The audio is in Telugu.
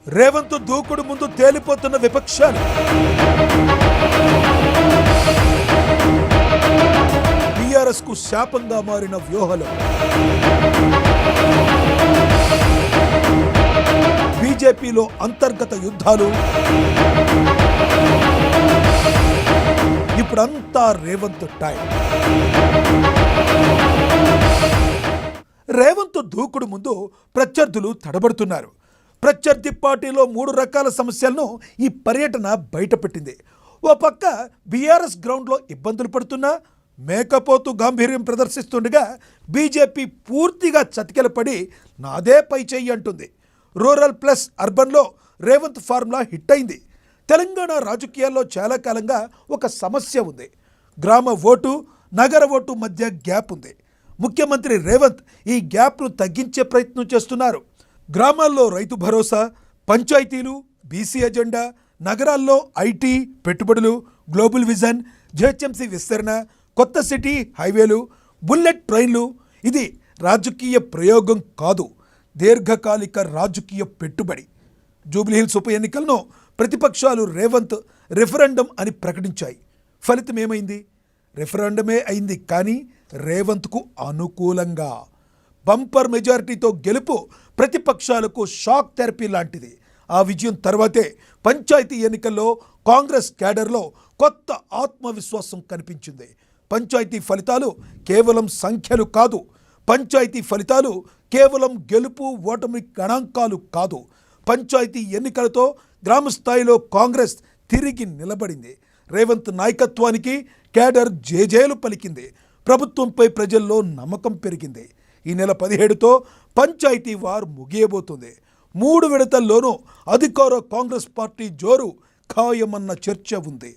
రేవంత్ దూకుడు ముందు తేలిపోతున్న విపక్షాలు. టీఆర్ఎస్ కు శాపంగా మారిన వ్యూహాలు. బీజేపీలో అంతర్గత యుద్ధాలు. ఇప్పుడంతా రేవంత్ టైం. రేవంత్ దూకుడు ముందు ప్రత్యర్థులు తడబడుతున్నారు. ప్రత్యర్థి పార్టీలో 3 రకాల సమస్యలను ఈ పర్యటన బయటపెట్టింది. ఓ పక్క బీఆర్ఎస్ గ్రౌండ్లో ఇబ్బందులు పడుతున్నా మేకపోతు గాంభీర్యం ప్రదర్శిస్తుండగా బీజేపీ పూర్తిగా చతికిలపడి నాదే పై చెయ్యి అంటుంది. రూరల్ ప్లస్ అర్బన్లో రేవంత్ ఫార్ములా హిట్ అయింది. తెలంగాణ రాజకీయాల్లో చాలా కాలంగా ఒక సమస్య ఉంది. గ్రామ ఓటు నగర ఓటు మధ్య గ్యాప్ ఉంది. ముఖ్యమంత్రి రేవంత్ ఈ గ్యాప్ను తగ్గించే ప్రయత్నం చేస్తున్నారు. గ్రామాల్లో రైతు భరోసా, పంచాయతీలు, బీసీ ఎజెండా, నగరాల్లో ఐటీ పెట్టుబడులు, గ్లోబల్ విజన్, జిహెచ్ఎంసీ విస్తరణ, కొత్త సిటీ హైవేలు, బుల్లెట్ ట్రైన్లు. ఇది రాజకీయ ప్రయోగం కాదు, దీర్ఘకాలిక రాజకీయ పెట్టుబడి. జూబ్లీహిల్స్ ఉప ఎన్నికలను ప్రతిపక్షాలు రేవంత్ రెఫరెండం అని ప్రకటించాయి. ఫలితం ఏమైంది? రెఫరెండమే అయింది, కానీ రేవంత్కు అనుకూలంగా. బంపర్ మెజారిటీతో గెలుపు ప్రతిపక్షాలకు షాక్ థెరపీ లాంటిది. ఆ విజయం తర్వాతే పంచాయతీ ఎన్నికల్లో కాంగ్రెస్ క్యాడర్లో కొత్త ఆత్మవిశ్వాసం కనిపించింది. పంచాయతీ ఫలితాలు కేవలం సంఖ్యలు కాదు. పంచాయతీ ఫలితాలు కేవలం గెలుపు ఓటమి గణాంకాలు కాదు. పంచాయతీ ఎన్నికలతో గ్రామ స్థాయిలో కాంగ్రెస్ తిరిగి నిలబడింది. రేవంత్ నాయకత్వానికి క్యాడర్ జేజేలు పలికింది. ప్రభుత్వంపై ప్రజల్లో నమ్మకం పెరిగింది. ఈ నెల 17తో పంచాయతీ వార్ ముగియబోతుంది. 3 విడతల్లోనూ అధికార కాంగ్రెస్ పార్టీ జోరు ఖాయమన్న చర్చ ఉంది.